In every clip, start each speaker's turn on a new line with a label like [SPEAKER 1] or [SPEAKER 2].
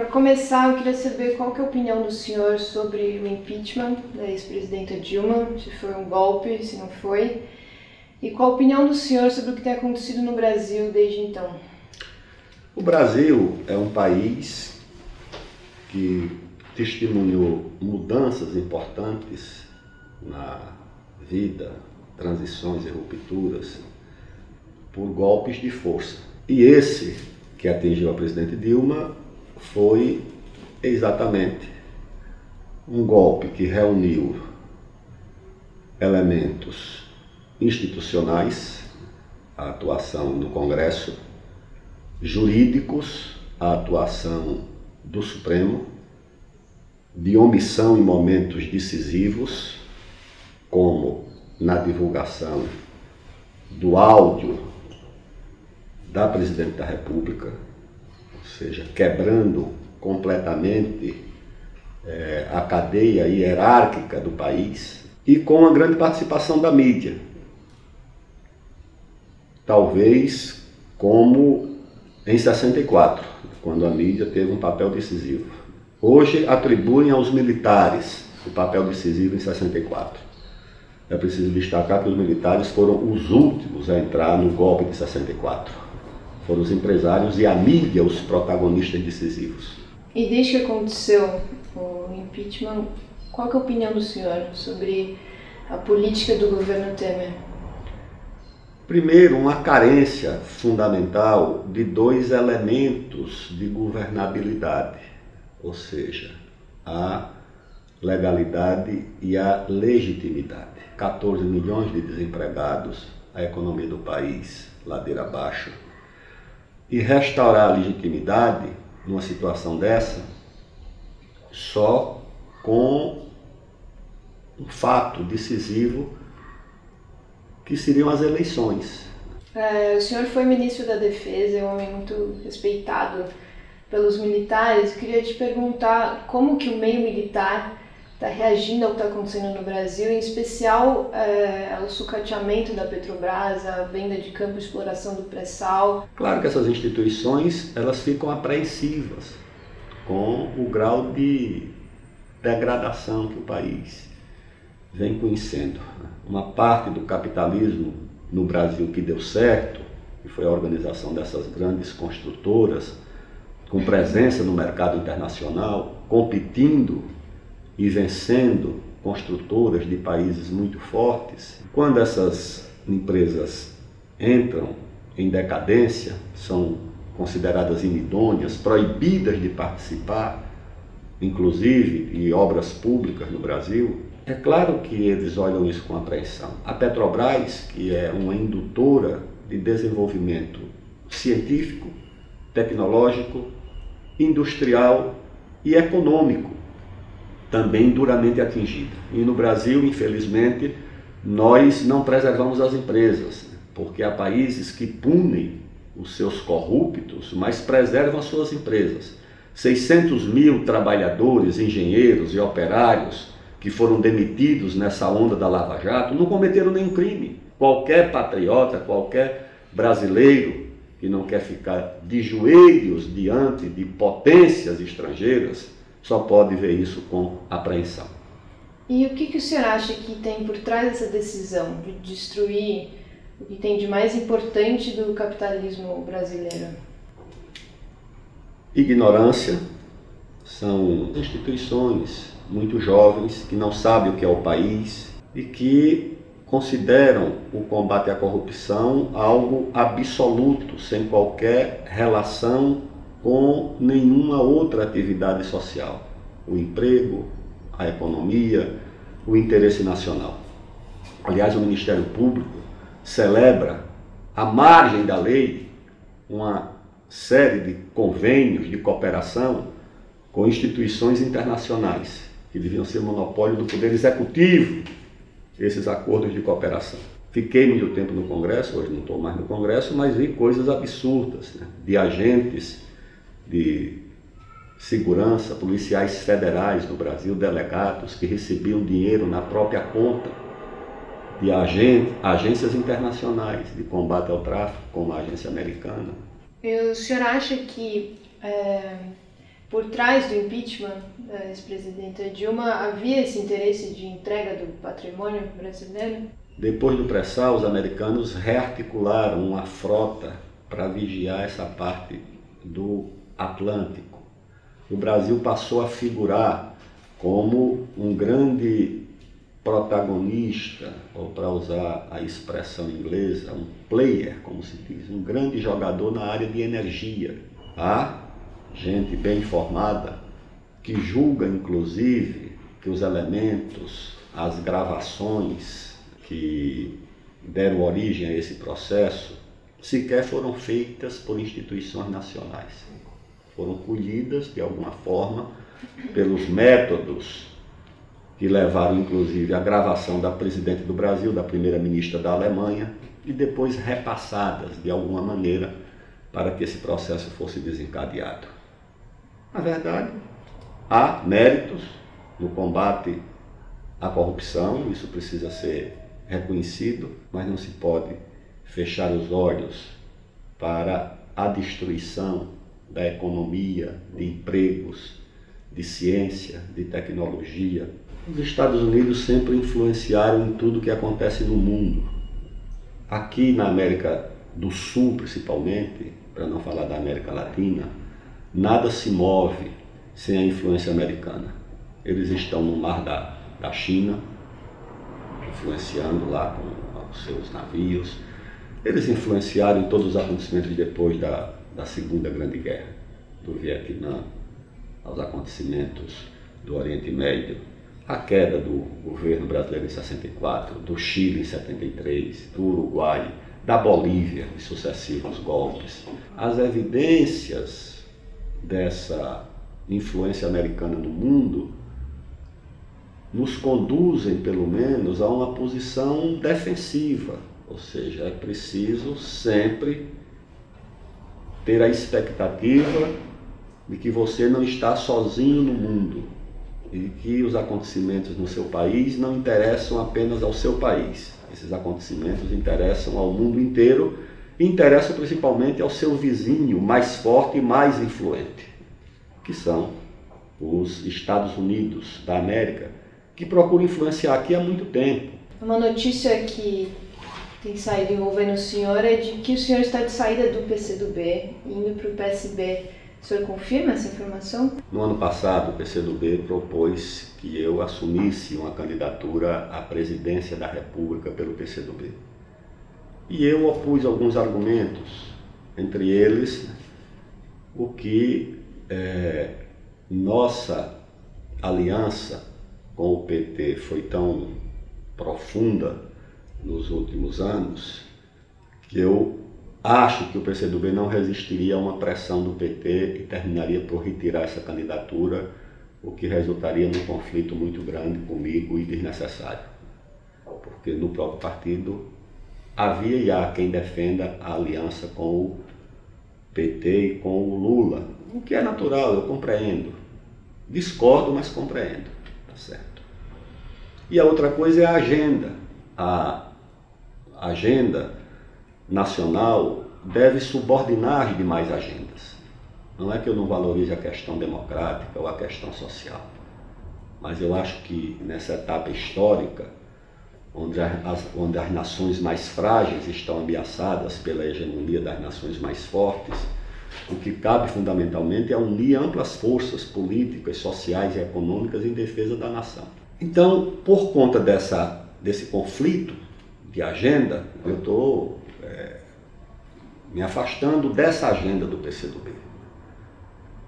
[SPEAKER 1] começar, eu queria saber qual que é a opinião do senhor sobre o impeachment da ex-presidenta Dilma, se foi um golpe, se não foi, e qual a opinião do senhor sobre o que tem acontecido no Brasil desde então.
[SPEAKER 2] O Brasil é um país que testemunhou mudanças importantes na vida, transições e rupturas por golpes de força. E esse que atingiu a presidente Dilma foi exatamente um golpe que reuniu elementos institucionais, a atuação no Congresso, jurídicos, a atuação do Supremo, de omissão em momentos decisivos, como na divulgação do áudio da Presidente da República, ou seja, quebrando completamente a cadeia hierárquica do país, e com a grande participação da mídia. Talvez como em 64, quando a mídia teve um papel decisivo. Hoje atribuem aos militares o papel decisivo em 64. É preciso destacar que os militares foram os últimos a entrar no golpe de 64. Foram os empresários e a mídia os protagonistas decisivos.
[SPEAKER 1] E desde que aconteceu o impeachment, qual que é a opinião do senhor sobre a política do governo Temer?
[SPEAKER 2] Primeiro, uma carência fundamental de dois elementos de governabilidade, ou seja, a legalidade e a legitimidade. 14 milhões de desempregados, a economia do país ladeira abaixo. E restaurar a legitimidade numa situação dessa só com um fato decisivo que seriam as eleições.
[SPEAKER 1] O senhor foi ministro da Defesa, é um homem muito respeitado pelos militares. Eu queria te perguntar como que o meio militar está reagindo ao que está acontecendo no Brasil, em especial ao sucateamento da Petrobras, a venda de campo de exploração do pré-sal.
[SPEAKER 2] Claro que essas instituições elas ficam apreensivas com o grau de degradação que o país vem conhecendo. Uma parte do capitalismo no Brasil que deu certo, que foi a organização dessas grandes construtoras, com presença no mercado internacional, competindo e vencendo construtoras de países muito fortes. Quando essas empresas entram em decadência, são consideradas inidôneas, proibidas de participar, inclusive de obras públicas no Brasil, é claro que eles olham isso com apreensão. A Petrobras, que é uma indutora de desenvolvimento científico, tecnológico, industrial e econômico, também duramente atingida. E no Brasil, infelizmente, nós não preservamos as empresas, porque há países que punem os seus corruptos, mas preservam as suas empresas. 600 mil trabalhadores, engenheiros e operários que foram demitidos nessa onda da Lava Jato não cometeram nenhum crime. Qualquer patriota, qualquer brasileiro que não quer ficar de joelhos diante de potências estrangeiras só pode ver isso com apreensão.
[SPEAKER 1] E o que o senhor acha que tem por trás dessa decisão de destruir o que tem de mais importante do capitalismo brasileiro?
[SPEAKER 2] Ignorância. São instituições muito jovens que não sabem o que é o país e que consideram o combate à corrupção algo absoluto, sem qualquer relação com nenhuma outra atividade social. O emprego, a economia, o interesse nacional. Aliás, o Ministério Público celebra, à margem da lei, uma série de convênios de cooperação com instituições internacionais, que deviam ser monopólio do Poder Executivo, esses acordos de cooperação. Fiquei muito tempo no Congresso, hoje não estou mais no Congresso, mas vi coisas absurdas, né? De agentes de segurança, policiais federais no Brasil, delegados que recebiam dinheiro na própria conta de agências internacionais de combate ao tráfico, como a agência americana.
[SPEAKER 1] E o senhor acha que por trás do impeachment da ex-presidenta Dilma havia esse interesse de entrega do patrimônio brasileiro?
[SPEAKER 2] Depois do pré-sal, os americanos rearticularam uma frota para vigiar essa parte do Atlântico. O Brasil passou a figurar como um grande protagonista, ou para usar a expressão inglesa, um player, como se diz, um grande jogador na área de energia. Há gente bem informada que julga, inclusive, que os elementos, as gravações que deram origem a esse processo sequer foram feitas por instituições nacionais. Foram colhidas, de alguma forma, pelos métodos que levaram, inclusive, à gravação da presidente do Brasil, da primeira-ministra da Alemanha, e depois repassadas, de alguma maneira, para que esse processo fosse desencadeado. Na verdade, há méritos no combate à corrupção, isso precisa ser reconhecido, mas não se pode fechar os olhos para a destruição da economia, de empregos, de ciência, de tecnologia. Os Estados Unidos sempre influenciaram em tudo que acontece no mundo. Aqui na América do Sul, principalmente, para não falar da América Latina, nada se move sem a influência americana. Eles estão no mar da China, influenciando lá com os seus navios. Eles influenciaram em todos os acontecimentos depois da Segunda Grande Guerra, do Vietnã aos acontecimentos do Oriente Médio, a queda do governo brasileiro em 64, do Chile em 73, do Uruguai, da Bolívia, de sucessivos golpes. As evidências dessa influência americana no mundo nos conduzem, pelo menos, a uma posição defensiva, ou seja, é preciso sempre ter a expectativa de que você não está sozinho no mundo e que os acontecimentos no seu país não interessam apenas ao seu país. Esses acontecimentos interessam ao mundo inteiro e interessam principalmente ao seu vizinho mais forte e mais influente, que são os Estados Unidos da América, que procuram influenciar aqui há muito tempo.
[SPEAKER 1] Uma notícia que tem saído envolvendo o senhor é de que o senhor está de saída do PCdoB, indo para o PSB. O senhor confirma essa informação?
[SPEAKER 2] No ano passado, o PCdoB propôs que eu assumisse uma candidatura à presidência da República pelo PCdoB. E eu opus alguns argumentos, entre eles o que nossa aliança com o PT foi tão profunda nos últimos anos que eu acho que o PCdoB não resistiria a uma pressão do PT e terminaria por retirar essa candidatura, o que resultaria num conflito muito grande comigo e desnecessário. Porque no próprio partido havia e há quem defenda a aliança com o PT e com o Lula, o que é natural, eu compreendo. Discordo, mas compreendo, tá certo. E a outra coisa é a agenda. A agenda nacional deve subordinar as demais agendas. Não é que eu não valorize a questão democrática ou a questão social, mas eu acho que nessa etapa histórica, onde as nações mais frágeis estão ameaçadas pela hegemonia das nações mais fortes, o que cabe fundamentalmente é unir amplas forças políticas, sociais e econômicas em defesa da nação. Então, por conta desse conflito de agenda, eu estou me afastando dessa agenda do PCdoB.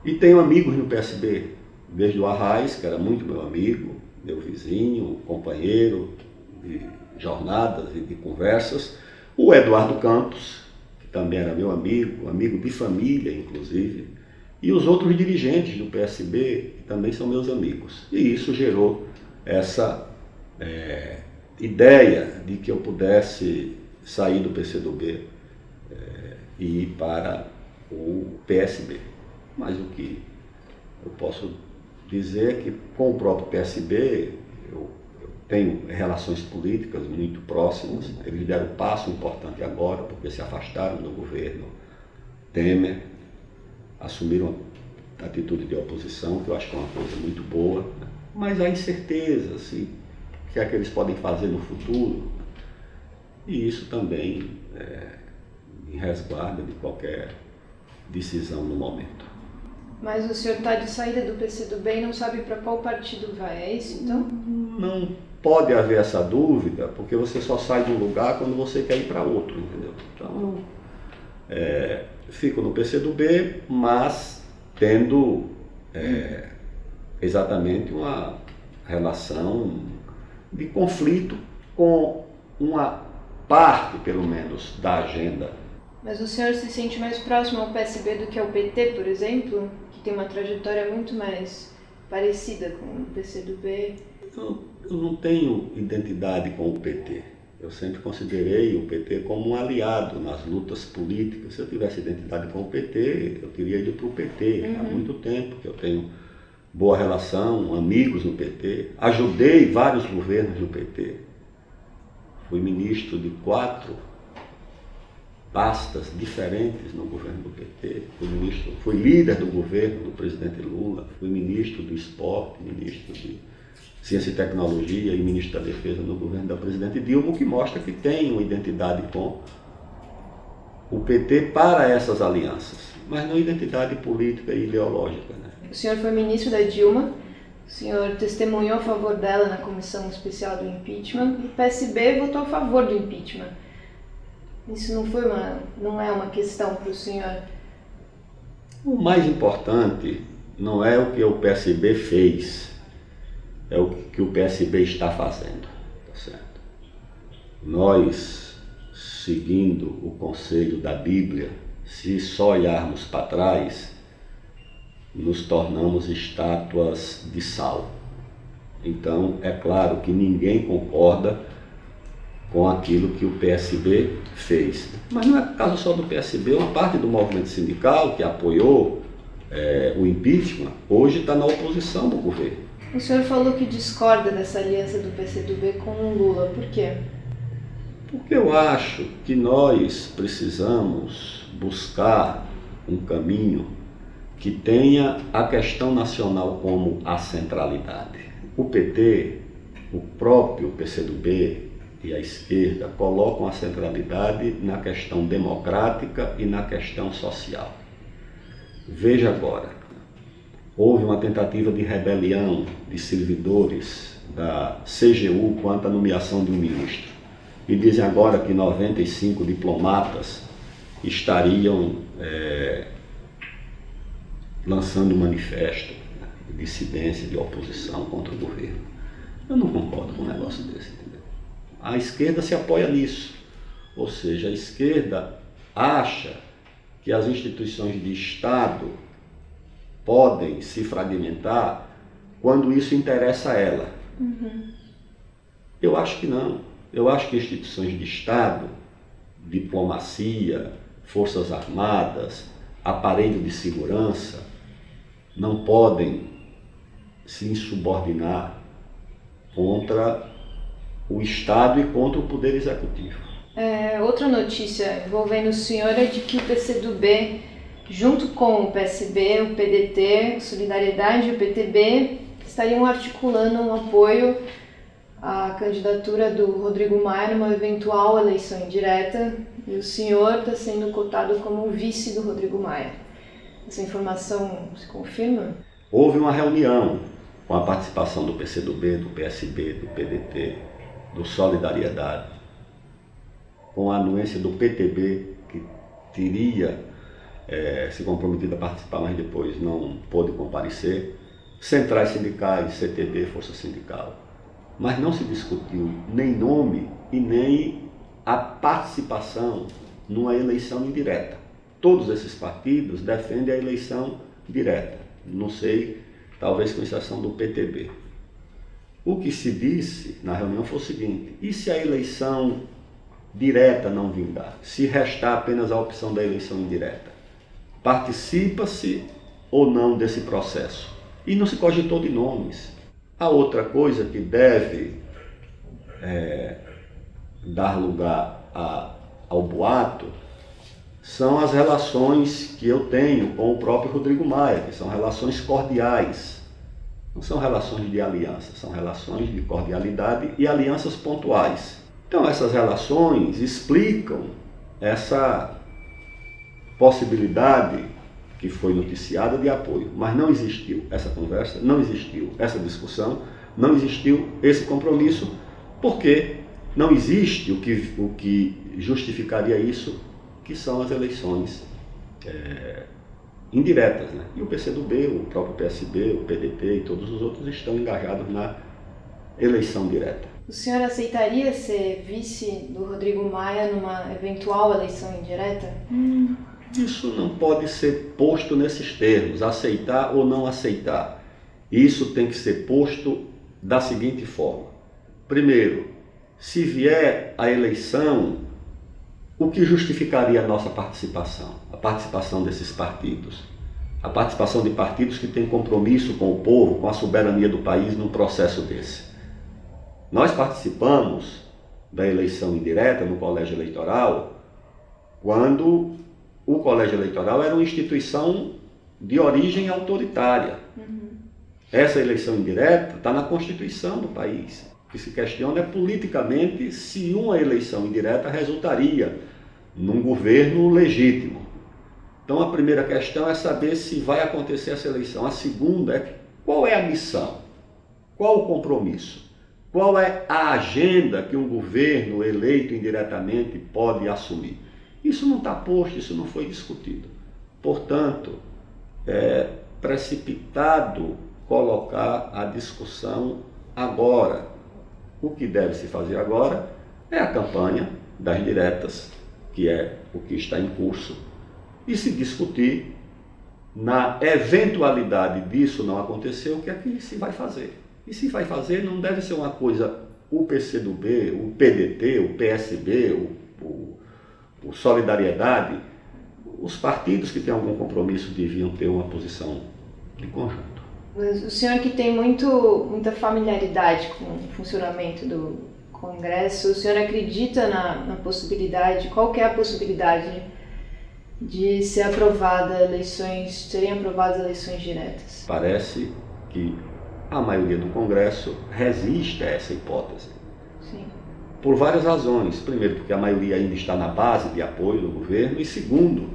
[SPEAKER 2] E tenho amigos no PSB, desde o Arraes, que era muito meu amigo, meu vizinho, companheiro de jornadas e de conversas, o Eduardo Campos, que também era meu amigo de família, inclusive, e os outros dirigentes do PSB, que também são meus amigos. E isso gerou essa ideia de que eu pudesse sair do PCdoB e ir para o PSB. Mas o que eu posso dizer é que com o próprio PSB eu tenho relações políticas muito próximas. Eles deram um passo importante agora, porque se afastaram do governo Temer, assumiram atitude de oposição, que eu acho que é uma coisa muito boa, né? Mas há incerteza, assim, o que é que eles podem fazer no futuro, e isso também me resguarda de qualquer decisão no momento.
[SPEAKER 1] Mas o senhor está de saída do PCdoB e não sabe para qual partido vai, é isso então?
[SPEAKER 2] Não pode haver essa dúvida, porque você só sai de um lugar quando você quer ir para outro, entendeu? Então, fico no PCdoB, mas tendo exatamente uma relação de conflito com uma parte, pelo menos, da agenda.
[SPEAKER 1] Mas o senhor se sente mais próximo ao PSB do que ao PT, por exemplo, que tem uma trajetória muito mais parecida com o PCdoB?
[SPEAKER 2] Eu não tenho identidade com o PT. Eu sempre considerei o PT como um aliado nas lutas políticas. Se eu tivesse identidade com o PT, eu teria ido para o PT há muito tempo, que eu tenho boa relação, amigos no PT. Ajudei vários governos do PT. Fui ministro de 4 pastas diferentes no governo do PT. Fui líder do governo do presidente Lula. Fui ministro do esporte, ministro de Ciência e Tecnologia e ministro da Defesa no governo da presidente Dilma, o que mostra que tem uma identidade com o PT para essas alianças, mas não identidade política e ideológica, né?
[SPEAKER 1] O senhor foi ministro da Dilma, o senhor testemunhou a favor dela na comissão especial do impeachment e o PSB votou a favor do impeachment. Isso não é uma questão para o senhor?
[SPEAKER 2] O mais importante não é o que o PSB fez, é o que o PSB está fazendo, tá certo? Nós, seguindo o conselho da Bíblia, se só olharmos para trás, nos tornamos estátuas de sal. Então, é claro que ninguém concorda com aquilo que o PSB fez. Mas não é caso só do PSB, uma parte do movimento sindical que apoiou o impeachment, hoje está na oposição do governo.
[SPEAKER 1] O senhor falou que discorda dessa aliança do PCdoB com o Lula, por quê?
[SPEAKER 2] Porque eu acho que nós precisamos buscar um caminho que tenha a questão nacional como a centralidade. O PT, o próprio PCdoB e a esquerda colocam a centralidade na questão democrática e na questão social. Veja agora, houve uma tentativa de rebelião de servidores da CGU quanto à nomeação de um ministro. E dizem agora que 95 diplomatas estariam lançando um manifesto de dissidência, de oposição contra o governo. Eu não concordo com um negócio desse, entendeu? A esquerda se apoia nisso. Ou seja, a esquerda acha que as instituições de Estado podem se fragmentar quando isso interessa a ela. Eu acho que não. Eu acho que instituições de Estado, diplomacia, forças armadas, aparelho de segurança, não podem se insubordinar contra o Estado e contra o Poder Executivo.
[SPEAKER 1] Outra notícia envolvendo o senhor é de que o PCdoB, junto com o PSB, o PDT, Solidariedade e o PTB, estariam articulando um apoio à candidatura do Rodrigo Maia numa eventual eleição indireta, e o senhor está sendo cotado como o vice do Rodrigo Maia. Essa informação se confirma?
[SPEAKER 2] Houve uma reunião com a participação do PCdoB, do PSB, do PDT, do Solidariedade, com a anuência do PTB, que teria se comprometido a participar, mas depois não pôde comparecer, centrais sindicais, CTB, Força Sindical. Mas não se discutiu nem nome e nem a participação numa eleição indireta. Todos esses partidos defendem a eleição direta. Não sei, talvez com exceção do PTB. O que se disse na reunião foi o seguinte: e se a eleição direta não vingar? Se restar apenas a opção da eleição indireta? Participa-se ou não desse processo? E não se cogitou de nomes. A outra coisa que deve dar lugar ao boato são as relações que eu tenho com o próprio Rodrigo Maia, que são relações cordiais. Não são relações de aliança, são relações de cordialidade e alianças pontuais. Então essas relações explicam essa possibilidade que foi noticiada de apoio, mas não existiu essa conversa, não existiu essa discussão, não existiu esse compromisso, porque não existe o que justificaria isso, que são as eleições indiretas, né? E o PCdoB, o próprio PSB, o PDT e todos os outros estão engajados na eleição direta.
[SPEAKER 1] O senhor aceitaria ser vice do Rodrigo Maia numa eventual eleição indireta?
[SPEAKER 2] Isso não pode ser posto nesses termos, aceitar ou não aceitar. Isso tem que ser posto da seguinte forma. Primeiro, se vier a eleição, o que justificaria a nossa participação? A participação desses partidos. A participação de partidos que têm compromisso com o povo, com a soberania do país num processo desse. Nós participamos da eleição indireta no colégio eleitoral quando o colégio eleitoral era uma instituição de origem autoritária. Essa eleição indireta está na Constituição do país. O que se questiona é politicamente se uma eleição indireta resultaria num governo legítimo. Então a primeira questão é saber se vai acontecer essa eleição. A segunda é qual é a missão, qual o compromisso, qual é a agenda que um governo eleito indiretamente pode assumir. Isso não está posto, isso não foi discutido. Portanto, é precipitado colocar a discussão agora. O que deve se fazer agora é a campanha das diretas, que é o que está em curso, e se discutir, na eventualidade disso não acontecer, o que é que se vai fazer. E se vai fazer, não deve ser uma coisa o PCdoB, o PDT, o PSB, o Solidariedade. Os partidos que têm algum compromisso deviam ter uma posição de conjunto.
[SPEAKER 1] Mas o senhor que tem muita familiaridade com o funcionamento do Congresso, o senhor acredita na possibilidade, qual que é a possibilidade de serem aprovadas eleições diretas?
[SPEAKER 2] Parece que a maioria do Congresso resiste a essa hipótese.
[SPEAKER 1] Sim.
[SPEAKER 2] Por várias razões. Primeiro, porque a maioria ainda está na base de apoio do governo. E segundo,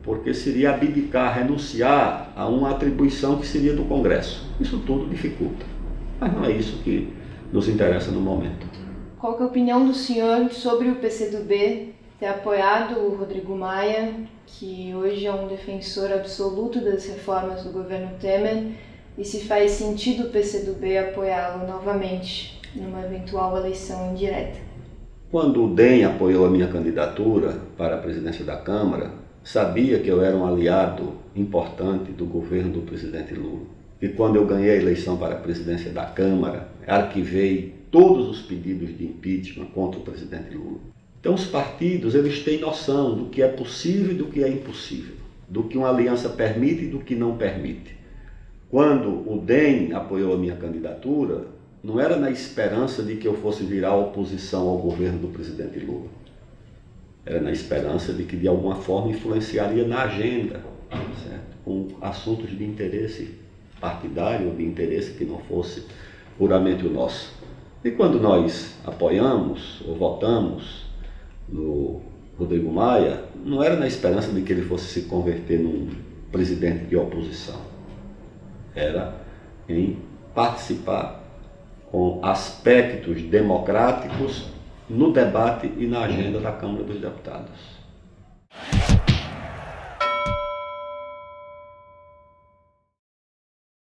[SPEAKER 2] porque seria abdicar, renunciar a uma atribuição que seria do Congresso. Isso tudo dificulta. Mas não é isso que nos interessa no momento.
[SPEAKER 1] Qual que é a opinião do senhor sobre o PCdoB ter apoiado o Rodrigo Maia, que hoje é um defensor absoluto das reformas do governo Temer, e se faz sentido o PCdoB apoiá-lo novamente numa eventual eleição indireta?
[SPEAKER 2] Quando o DEM apoiou a minha candidatura para a presidência da Câmara, sabia que eu era um aliado importante do governo do presidente Lula. E quando eu ganhei a eleição para a presidência da Câmara, arquivei todos os pedidos de impeachment contra o presidente Lula. Então os partidos, eles têm noção do que é possível e do que é impossível, do que uma aliança permite e do que não permite. Quando o DEM apoiou a minha candidatura, não era na esperança de que eu fosse virar oposição ao governo do presidente Lula. Era na esperança de que de alguma forma influenciaria na agenda, certo? Com assuntos de interesse partidário ou de interesse que não fosse puramente o nosso. E quando nós apoiamos ou votamos no Rodrigo Maia, não era na esperança de que ele fosse se converter num presidente de oposição. Era em participar com aspectos democráticos no debate e na agenda da Câmara dos Deputados.